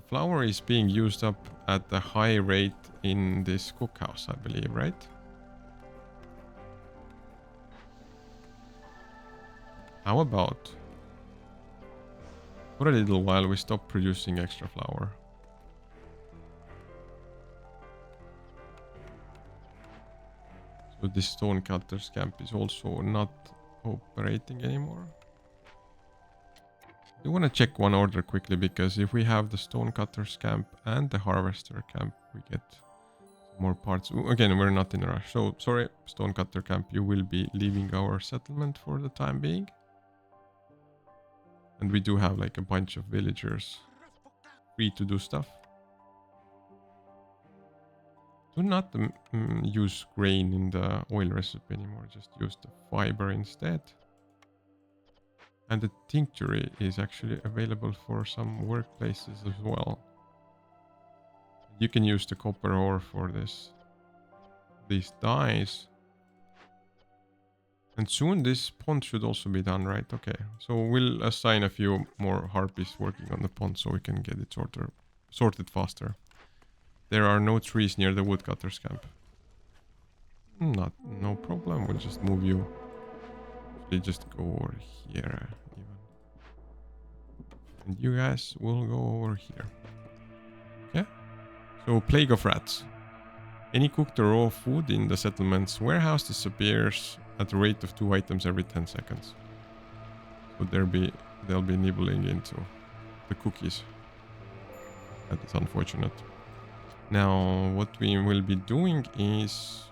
flour is being used up at a high rate in this cookhouse, I believe, right? How about for a little while we stop producing extra flour? So this stone cutter's camp is also not operating anymore. I want to check one order quickly, because if we have the stone cutter's camp and the harvester camp, we get more parts. Ooh, again, we're not in a rush. So sorry, stone cutter camp, you will be leaving our settlement for the time being. And we do have like a bunch of villagers free to do stuff. Do not use grain in the oil recipe anymore. Just use the fiber instead. And the tincture is actually available for some workplaces as well. You can use the copper ore for these dyes. And soon this pond should also be done, right? Okay, so we'll assign a few more harpies working on the pond so we can get it sorted faster. There are no trees near the woodcutter's camp. No problem, we'll just move you. Actually, just go over here even. And you guys will go over here. Okay? So, plague of rats. Any cooked or raw food in the settlement's warehouse disappears at the rate of 2 items every 10 seconds. So they'll be nibbling into the cookies. That is unfortunate. Now, what we will be doing is...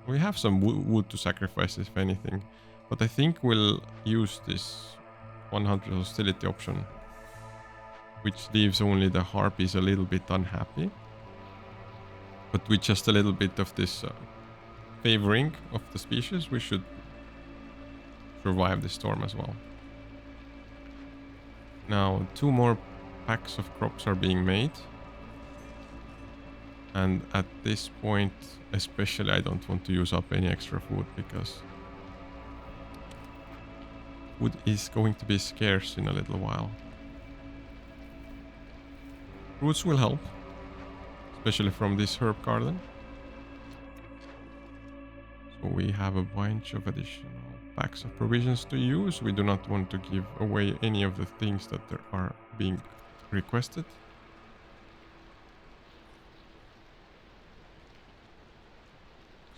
we have some wood to sacrifice, if anything. But I think we'll use this 100 hostility option, which leaves only the harpies a little bit unhappy. But with just a little bit of this favoring of the species, we should survive the storm as well. Now, 2 more packs of crops are being made. And at this point, especially, I don't want to use up any extra food, because food is going to be scarce in a little while. Fruits will help, especially from this herb garden. So we have a bunch of additional packs of provisions to use. We do not want to give away any of the things that are being requested.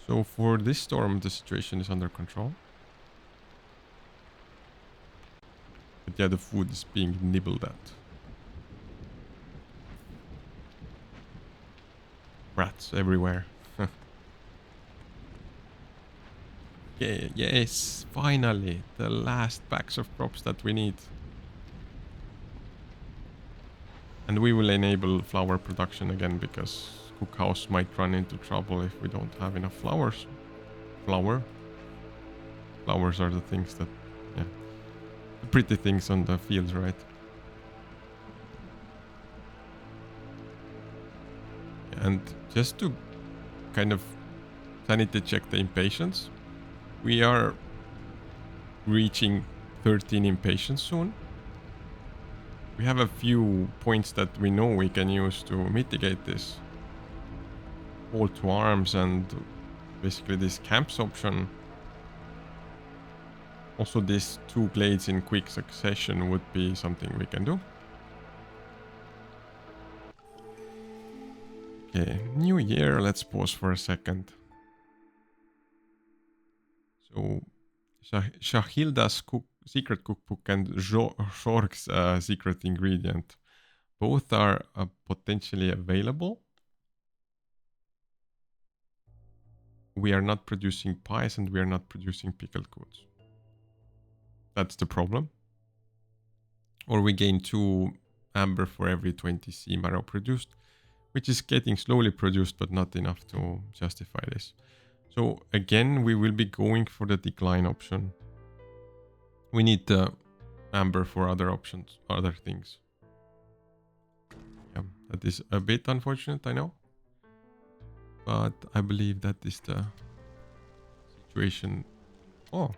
So for this storm, the situation is under control. But yeah, the food is being nibbled at. Rats everywhere. Yeah, yes, finally, the last packs of crops that we need. And we will enable flour production again, because cookhouse might run into trouble if we don't have enough flowers. Flowers are the things that, yeah, the pretty things on the fields, right? And just to kind of sanity check the impatience, we are reaching 13 impatience soon. We have a few points that we know we can use to mitigate this. Call to arms and basically this camps option. Also, these 2 glades in quick succession would be something we can do. Okay, new year. Let's pause for a second. So, Shahilda's secret cookbook and Shork's secret ingredient. Both are potentially available. We are not producing pies and we are not producing pickled goods. That's the problem. Or we gain 2 amber for every 20 sea marrow produced, which is getting slowly produced, but not enough to justify this. So again, we will be going for the decline option. We need the amber for other options, other things. Yeah, that is a bit unfortunate, I know. But I believe that is the situation. Oh,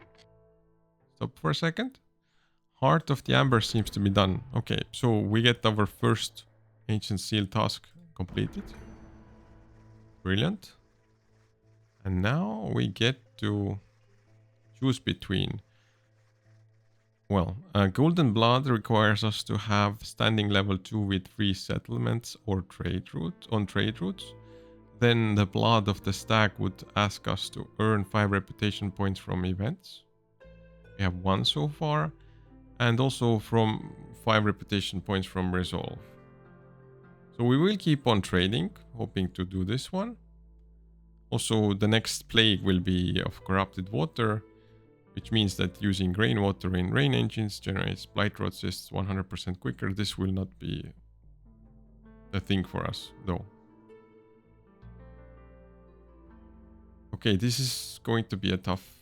stop for a second. Heart of the Amber seems to be done. Okay, so we get our first ancient seal task completed. Brilliant. And now we get to choose between. Well, golden blood requires us to have standing level 2 with 3 settlements or trade routes. Then the blood of the stag would ask us to earn 5 reputation points from events. We have 1 so far. And also from 5 reputation points from resolve. So we will keep on trading, hoping to do this one. Also, the next plague will be of corrupted water, which means that using rainwater in rain engines generates blight resists 100% quicker. This will not be the thing for us, though. Okay, this is going to be a tough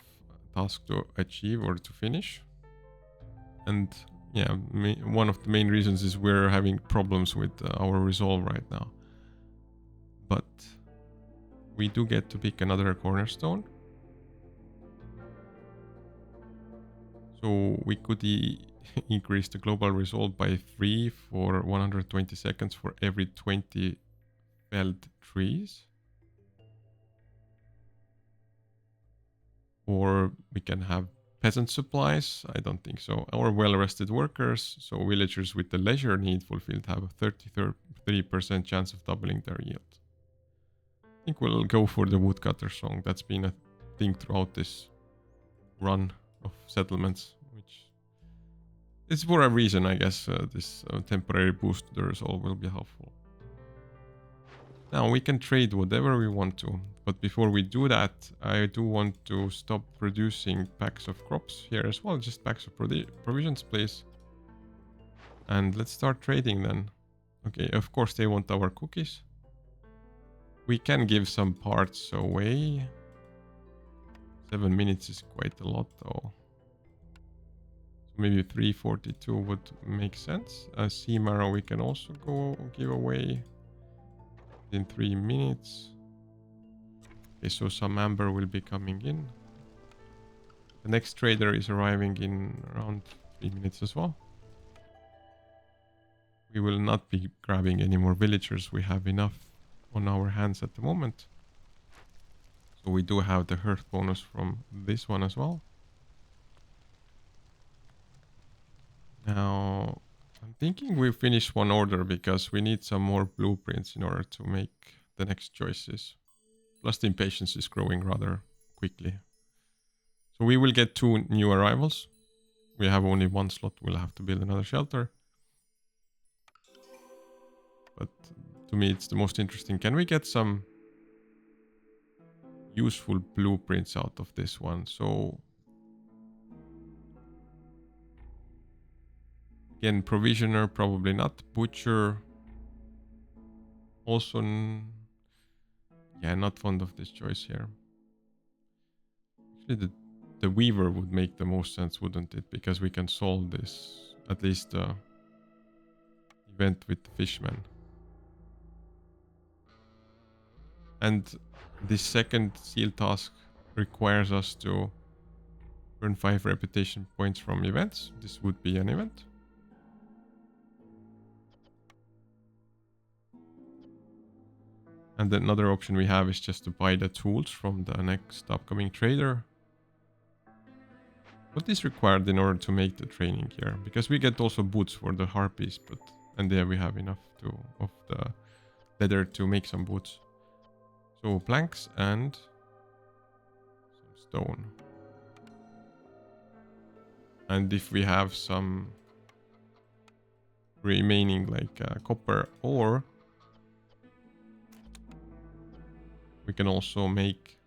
task to achieve or to finish. And yeah, one of the main reasons is we're having problems with our resolve right now. But we do get to pick another cornerstone. So we could increase the global resolve by 3 for 120 seconds for every 20 felled trees. Or we can have peasant supplies. I don't think so. Or well-rested workers. So villagers with the leisure need fulfilled have a 33% chance of doubling their yield. I think we'll go for the woodcutter song. That's been a thing throughout this run of settlements, which is for a reason, I guess. This temporary boost to the resolve will be helpful. Now we can trade whatever we want to, but before we do that, I do want to stop producing packs of crops here as well. Just packs of provisions, please. And let's start trading then. Okay, of course they want our cookies. We can give some parts away. 7 minutes is quite a lot though. So maybe 342 would make sense. A sea marrow we can also go give away in 3 minutes. Okay, so some amber will be coming in. The next trader is arriving in around 3 minutes as well. We will not be grabbing any more villagers. We have enough on our hands at the moment. So we do have the hearth bonus from this one as well. Now, I'm thinking we finish one order because we need some more blueprints in order to make the next choices. Plus the impatience is growing rather quickly. So we will get 2 new arrivals. We have only 1 slot. We'll have to build another shelter. But to me, it's the most interesting. Can we get some useful blueprints out of this one? So again, provisioner, probably not. Butcher, also, yeah, not fond of this choice here. Actually, the weaver would make the most sense, wouldn't it? Because we can solve this, at least the event with the fishmen. And this second seal task requires us to earn 5 reputation points from events. This would be an event. And another option we have is just to buy the tools from the next upcoming trader. What is required in order to make the training here? Because we get also boots for the harpies, and there we have enough of the leather to make some boots. So planks and some stone. And if we have some remaining like copper ore, we can also make,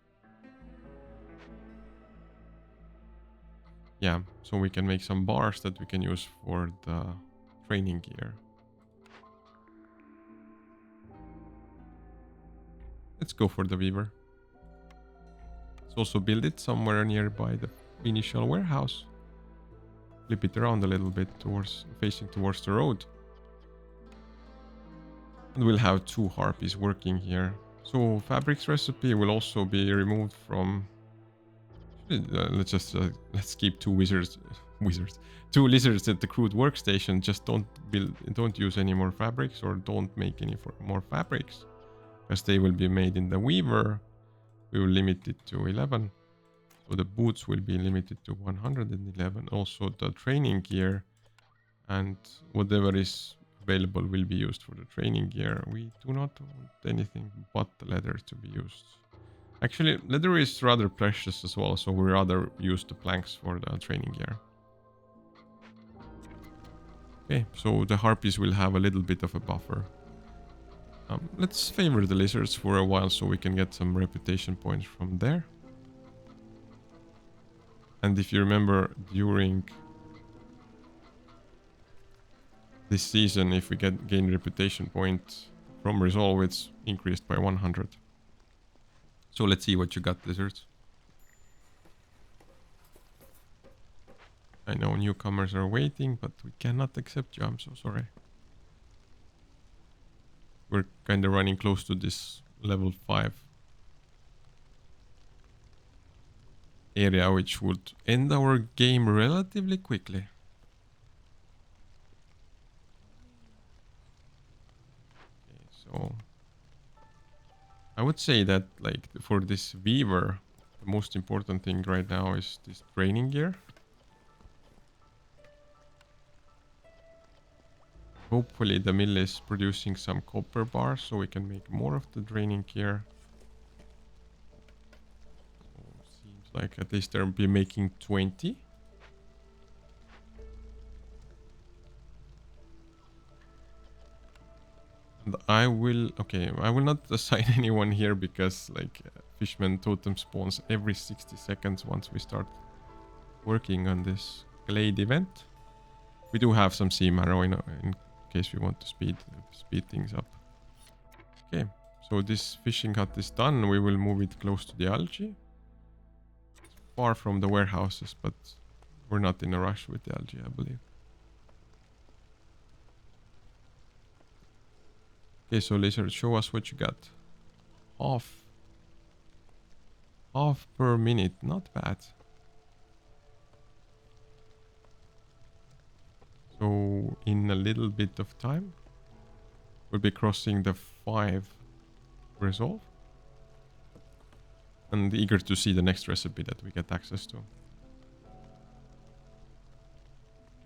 yeah, so we can make some bars that we can use for the training gear. Let's go for the weaver. Let's also build it somewhere nearby the initial warehouse. Flip it around a little bit facing towards the road. And we'll have 2 harpies working here. So fabrics recipe will also be removed from. Let's keep 2 wizards wizards. 2 lizards at the crude workstation. Just don't use any more fabrics, or don't make any more fabrics, because they will be made in the weaver. We will limit it to 11. So the boots will be limited to 111. Also the training gear and whatever is available will be used for the training gear. We do not want anything but the leather to be used. Actually, leather is rather precious as well, so we rather use the planks for the training gear. Okay, so the harpies will have a little bit of a buffer. Let's favor the lizards for a while so we can get some reputation points from there. And if you remember, during this season, if we gain reputation point from resolve, it's increased by 100. So let's see what you got, lizards. I know newcomers are waiting, but we cannot accept you. I'm so sorry. We're kind of running close to this level 5 area, which would end our game relatively quickly. Okay, so I would say that, like, for this weaver, the most important thing right now is this training gear. Hopefully the mill is producing some copper bars so we can make more of the training gear. So seems like at least they'll be making 20. And I will not assign anyone here because, like, Fishman totem spawns every 60 seconds once we start working on this glade event. We do have some sea marrow in case we want to speed things up. Okay, so this fishing hut is done. We will move it close to the algae. It's far from the warehouses, but we're not in a rush with the algae, I believe. Okay, so lizard, show us what you got. Half per minute, not bad. So in a little bit of time, we'll be crossing the 5 resolve. And eager to see the next recipe that we get access to.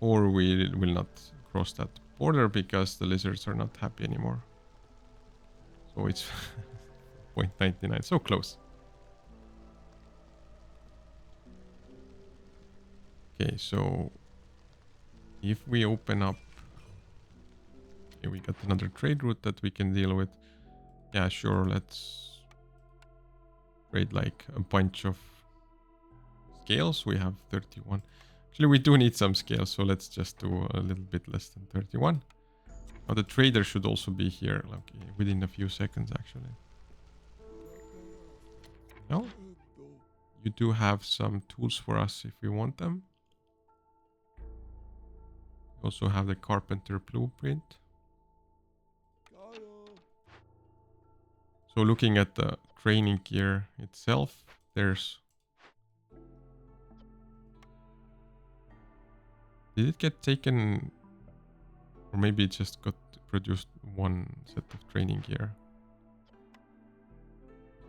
Or we will not cross that border because the lizards are not happy anymore. So it's 0.99, so close. Okay, so if we open up... Okay, we got another trade route that we can deal with. Yeah, sure, let's trade like a bunch of scales. We have 31. Actually, we do need some scales, so let's just do a little bit less than 31. Now the trader should also be here, like within a few seconds, actually. No? You do have some tools for us if we want them. We also have the carpenter blueprint. So looking at the training gear itself, there's... Did it get taken... Or maybe it just got produced one set of training gear.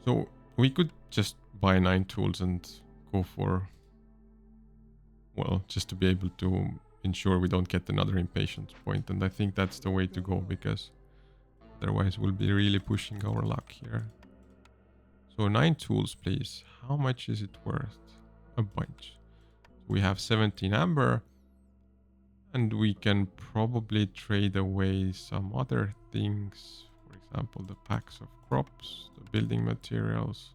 So we could just buy 9 tools and go for... Well, just to be able to ensure we don't get another impatience point. And I think that's the way to go, because otherwise we'll be really pushing our luck here. So 9 tools, please. How much is it worth? A bunch. We have 17 amber. And we can probably trade away some other things. For example, the packs of crops, the building materials.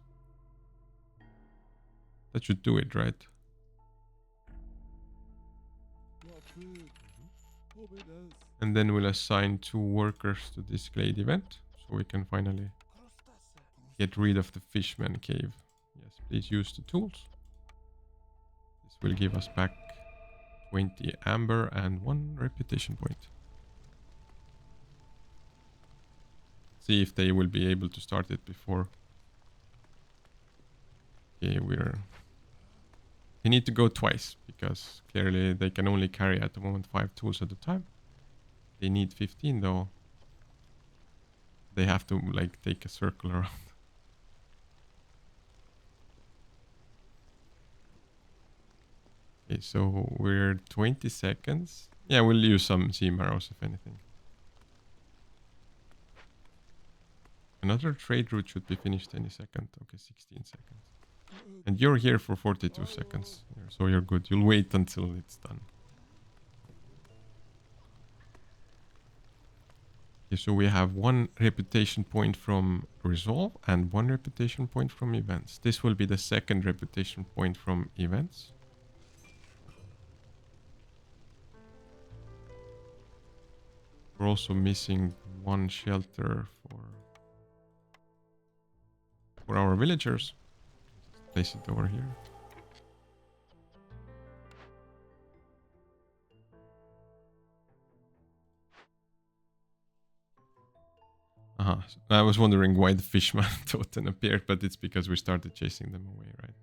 That should do it, right? And then we'll assign 2 workers to this glade event. So we can finally get rid of the fishman cave. Yes, please use the tools. This will give us back 20 amber and 1 reputation point. See if they will be able to start it before. Okay, we're They need to go twice because clearly they can only carry at the moment 5 tools at a time. They need 15 though. They have to like take a circle around. Okay, so we're 20 seconds. Yeah, we'll use some seam arrows if anything. Another trade route should be finished any second. Okay, 16 seconds. And you're here for 42 seconds. So you're good. You'll wait until it's done. Okay, so we have 1 reputation point from resolve and 1 reputation point from events. This will be the 2nd reputation point from events. We're also missing 1 shelter for our villagers. Let's place it over here. I was wondering why the fishman totem appeared, but it's because we started chasing them away, right?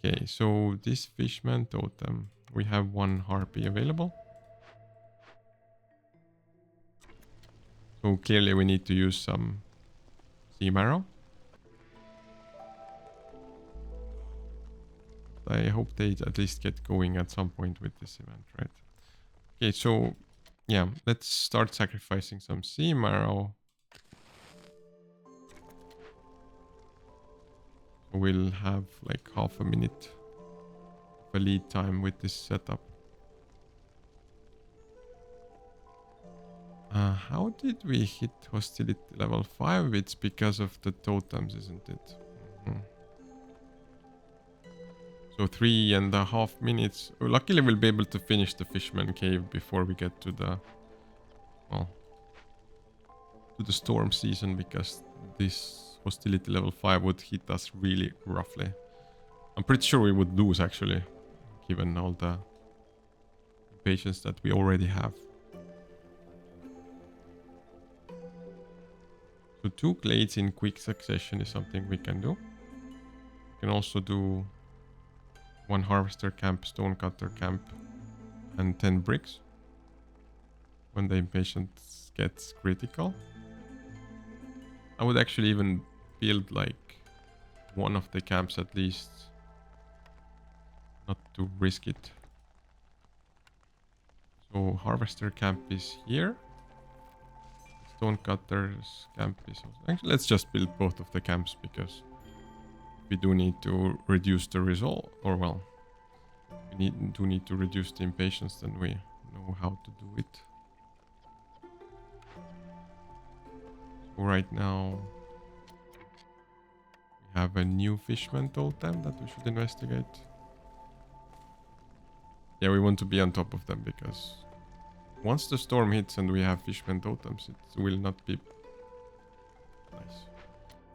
Okay, so this fishman totem, we have 1 harpy available. So clearly we need to use some seam arrow. I hope they at least get going at some point with this event, right? Okay, so yeah, let's start sacrificing some seam arrow. We'll have like half a minute of a lead time with this setup. How did we hit hostility level 5? It's because of the totems, isn't it? So 3.5 minutes. Luckily we'll be able to finish the Fishman Cave before we get to the... well, to the storm season, because this hostility level 5 would hit us really roughly. I'm pretty sure we would lose actually, given all the patience that we already have. So 2 glades in quick succession is something we can do. We can also do 1 harvester camp, stonecutter camp, and 10 bricks when the impatience gets critical. I would actually even build like 1 of the camps at least, not to risk it. So harvester camp is here. Stonecutter's camp is also... actually, let's just build both of the camps, because we do need to reduce the resolve, or well, we do need to reduce the impatience, then we know how to do it. So right now we have a new fishman totem that we should investigate. Yeah, we want to be on top of them, because once the storm hits and we have fishman totems, it will not be nice.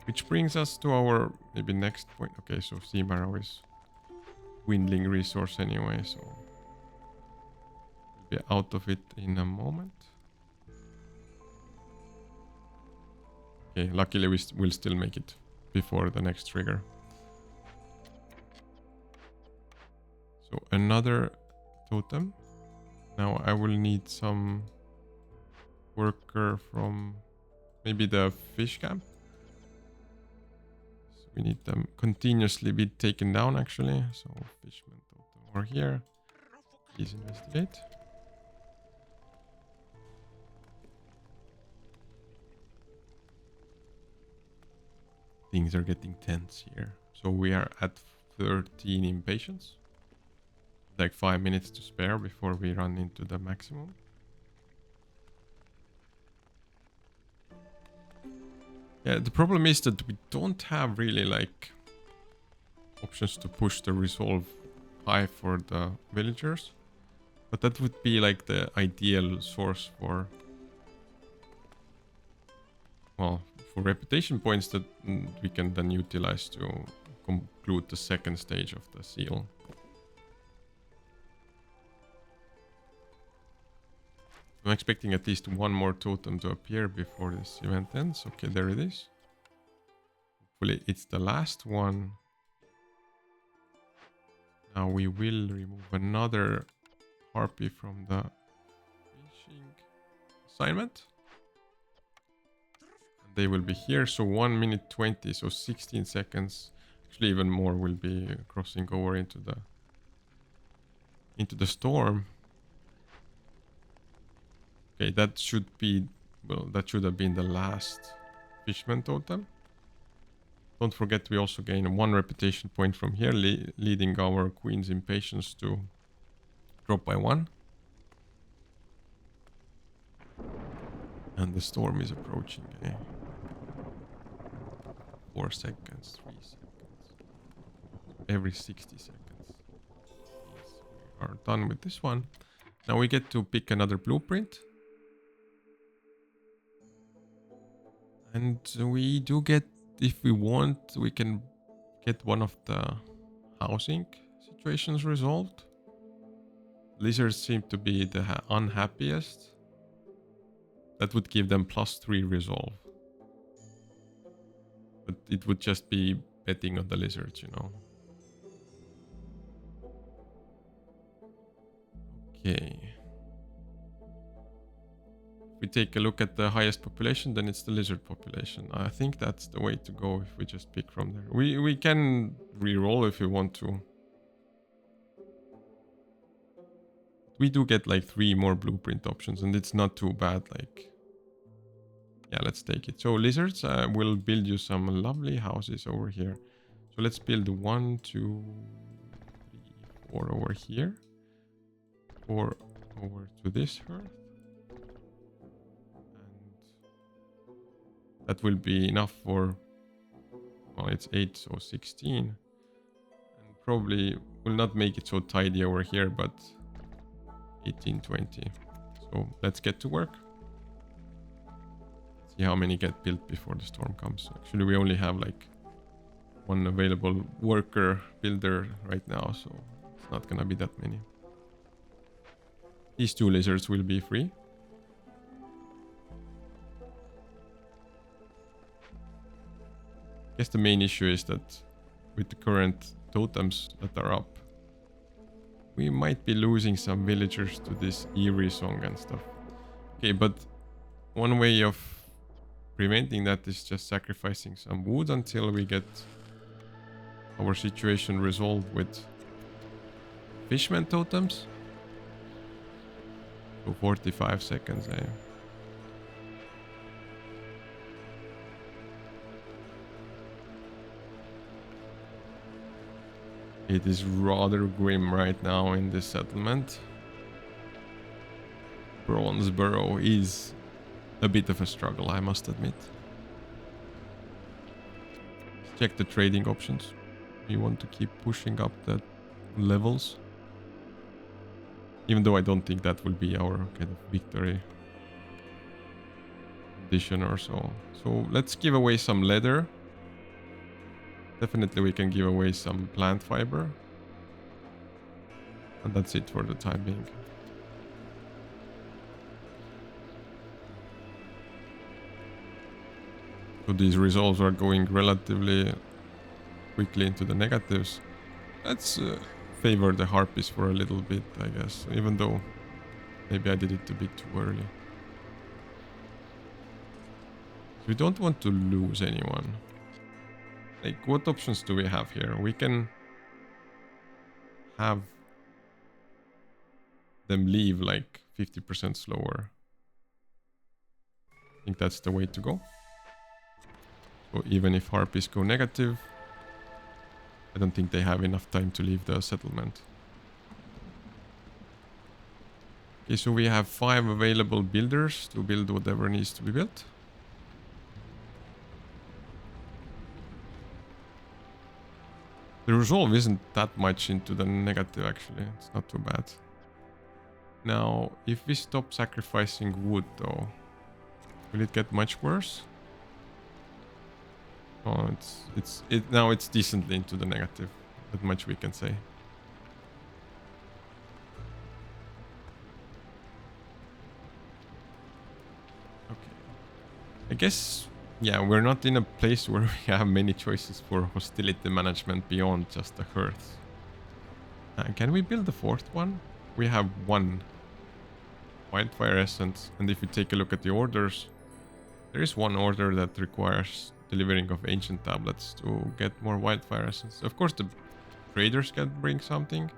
Which brings us to our maybe next point. Okay, so seam arrow is dwindling resource anyway, so we'll be out of it in a moment. Okay, luckily we'll still make it before the next trigger. So another totem. Now I will need some worker from maybe the fish camp. So we need them continuously be taken down actually. So fishman totem over here. Please investigate. Things are getting tense here. So we are at 13 impatience. Like 5 minutes to spare before we run into the maximum. Yeah, the problem is that we don't have really like options to push the resolve high for the villagers. But that would be like the ideal source for, well, for reputation points that we can then utilize to conclude the 2nd stage of the seal. I'm expecting at least 1 more totem to appear before this event ends. Okay, there it is. Hopefully it's the last one. Now we will remove another harpy from the fishing assignment. And they will be here. So 1 minute 20. So 16 seconds. Actually, even more will be crossing over into the storm. Okay, that should be, well, that should have been the last fishman totem. Don't forget we also gain 1 reputation point from here, leading our queen's impatience to drop by 1. And the storm is approaching. 4 seconds, 3 seconds. Every 60 seconds. Yes, we are done with this one. Now we get to pick another blueprint. And we do get, if we want, we can get one of the housing situations resolved. Lizards seem to be the unhappiest. That would give them +3 resolve. But it would just be betting on the lizards, you know. Okay. If we take a look at the highest population, then it's the lizard population. I think that's the way to go if we just pick from there. We can re-roll if we want to. We do get like 3 more blueprint options, and it's not too bad. Like, yeah, let's take it. So lizards, will build you some lovely houses over here. So let's build 1, 2, 3, 4 over here. 4 over to this hearth. And that will be enough for, well, it's 8, so 16. And probably will not make it so tidy over here, but 18, 20. So let's get to work. See how many get built before the storm comes. Actually, we only have like 1 available worker builder right now, so it's not gonna be that many. These 2 lizards will be free. I guess the main issue is that with the current totems that are up, we might be losing some villagers to this eerie song and stuff. Okay, but one way of preventing that is just sacrificing some wood until we get our situation resolved with fishman totems. So 45 seconds, It is rather grim right now in this settlement. Bronze Burrow is a bit of a struggle, I must admit. Let's check the trading options. We want to keep pushing up the levels. Even though I don't think that will be our kind of victory condition or so. So let's give away some leather. Definitely we can give away some plant fiber. And that's it for the time being. So these resolves are going relatively quickly into the negatives. Let's favor the harpies for a little bit, I guess. Even though maybe I did it a bit too early. We don't want to lose anyone. Like, what options do we have here? We can have them leave like 50% slower. I think that's the way to go. So even if harpies go negative, I don't think they have enough time to leave the settlement. Okay, so we have 5 available builders to build whatever needs to be built. The resolve isn't that much into the negative, actually. It's not too bad. Now, if we stop sacrificing wood, though, will it get much worse? Oh, now it's decently into the negative. That much we can say. Okay. I guess, yeah, we're not in a place where we have many choices for hostility management beyond just the hearth. Can we build the fourth one? We have one wildfire essence, and if you take a look at the orders, there is one order that requires delivering of ancient tablets to get more wildfire essence. Of course, the traders can bring something.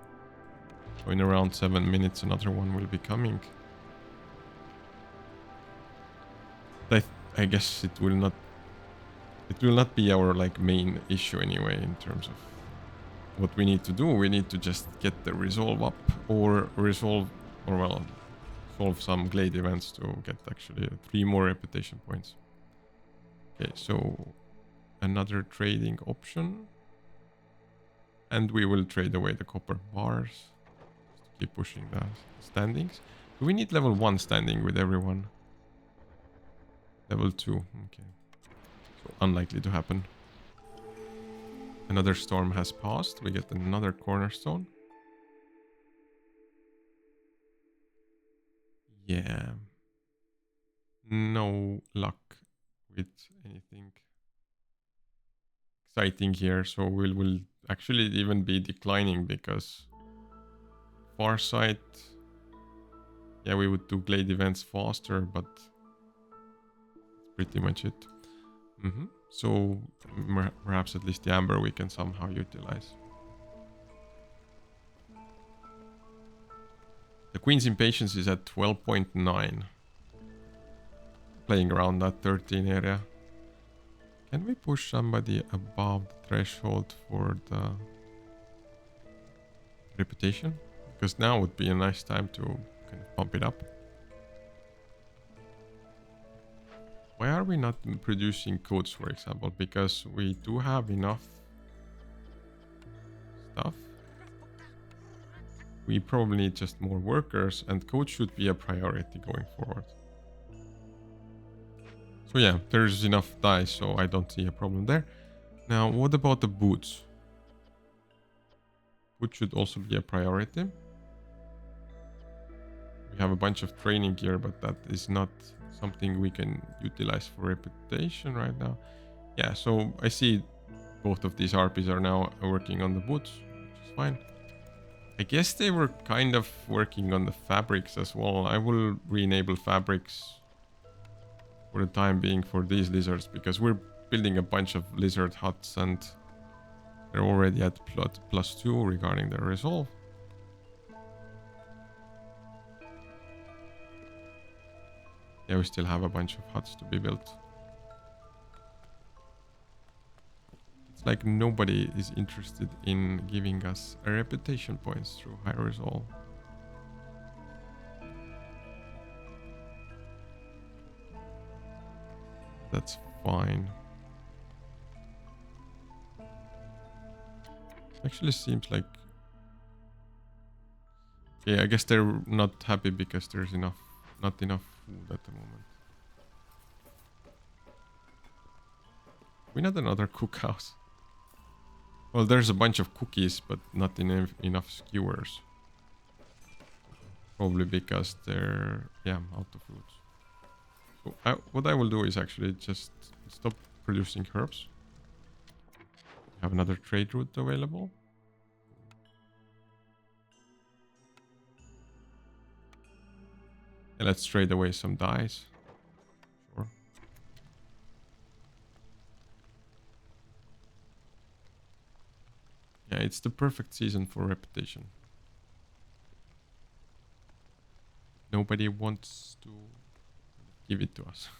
So in around 7 minutes, another one will be coming. I guess it will not. It will not be our like main issue anyway in terms of what we need to do. We need to just get the resolve up, or solve some glade events to get actually 3 more reputation points. Okay, so another trading option, and we will trade away the copper bars to keep pushing the standings. Do we need level 1 standing with everyone? Level 2, okay. So unlikely to happen. Another storm has passed. We get another cornerstone. Yeah. No luck with anything exciting here. So we'll actually even be declining because far sight. Yeah, we would do glade events faster, but that's pretty much it. So perhaps at least the amber we can somehow utilize. The queen's impatience is at 12.9. Playing around that 13 area. Can we push somebody above the threshold for the reputation? Because now would be a nice time to kind of pump it up. Why are we not producing codes, for example? Because we do have enough stuff. We probably need just more workers, and codes should be a priority going forward. So yeah, there's enough dice, so I don't see a problem there. Now, what about the boots? Boots should also be a priority. We have a bunch of training gear, but that is not something we can utilize for reputation right now. Yeah, so I see both of these RPs are now working on the boots, which is fine. I guess they were kind of working on the fabrics as well. I will re-enable fabrics for the time being for these lizards, because we're building a bunch of lizard huts and they're already at +2 regarding their resolve. Yeah, we still have a bunch of huts to be built. It's like nobody is interested in giving us a reputation points through high resolve. That's fine. Actually seems like... Okay, I guess they're not happy because there's not enough food at the moment. We need another cookhouse. Well, there's a bunch of cookies, but not enough skewers. Probably because they're, yeah, out of food. So what I will do is actually just stop producing herbs. Have another trade route available. And let's trade away some dyes. Sure. Yeah, it's the perfect season for reputation. Nobody wants to give it to us.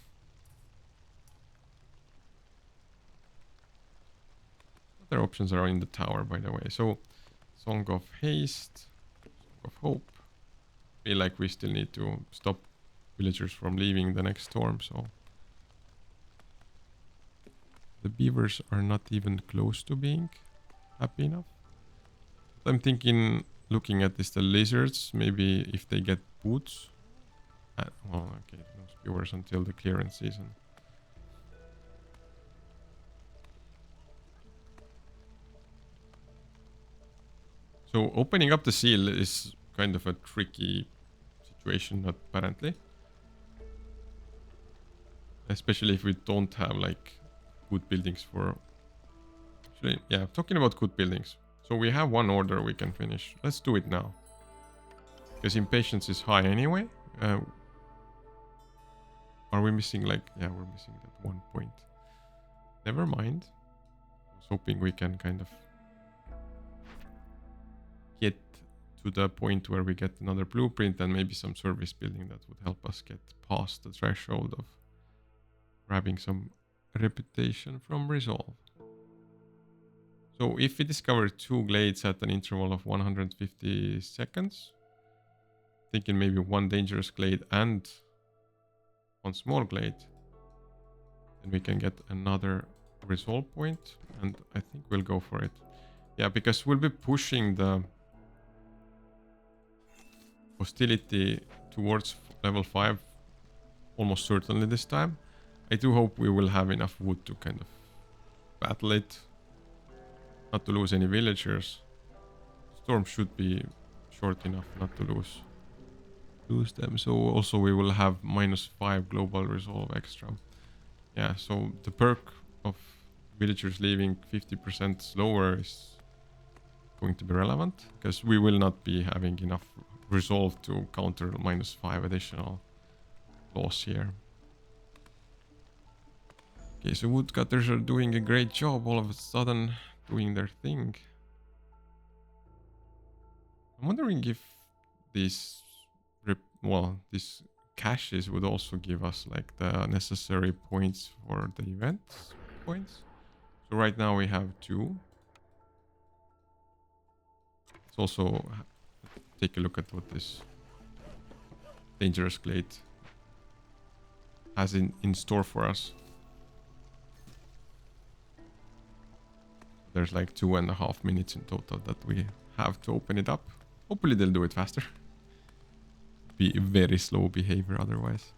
Other options are in the tower, by the way. So, Song of Haste, Song of Hope. Feel like we still need to stop villagers from leaving the next storm, so... The beavers are not even close to being happy enough. What I'm thinking, looking at is the lizards, maybe if they get boots. Well, okay, no skewers until the clearance season. So opening up the seal is kind of a tricky situation, apparently. Especially if we don't have like good buildings for... Actually, yeah, talking about good buildings. So we have one order we can finish. Let's do it now. Because impatience is high anyway. Are we missing like... Yeah, we're missing that 1 point. Never mind. I was hoping we can kind of get to the point where we get another blueprint and maybe some service building that would help us get past the threshold of grabbing some reputation from resolve. So if we discover 2 glades at an interval of 150 seconds, thinking maybe 1 dangerous glade and 1 small glade, then we can get another resolve point, and I think we'll go for it. Yeah, because we'll be pushing the hostility towards level 5 almost certainly this time. I do hope we will have enough wood to kind of battle it, not to lose any villagers. Storm should be short enough not to lose them. So also we will have -5 global resolve extra. Yeah, so the perk of villagers leaving 50% slower is going to be relevant, because we will not be having enough resolve to counter -5 additional loss here. Okay, so woodcutters are doing a great job all of a sudden, doing their thing. I'm wondering if these these caches would also give us like the necessary points for the event points. So right now we have 2. Let's also take a look at what this dangerous glade has in store for us. There's like 2.5 minutes in total that we have to open it up. Hopefully they'll do it faster. Be very slow behavior otherwise.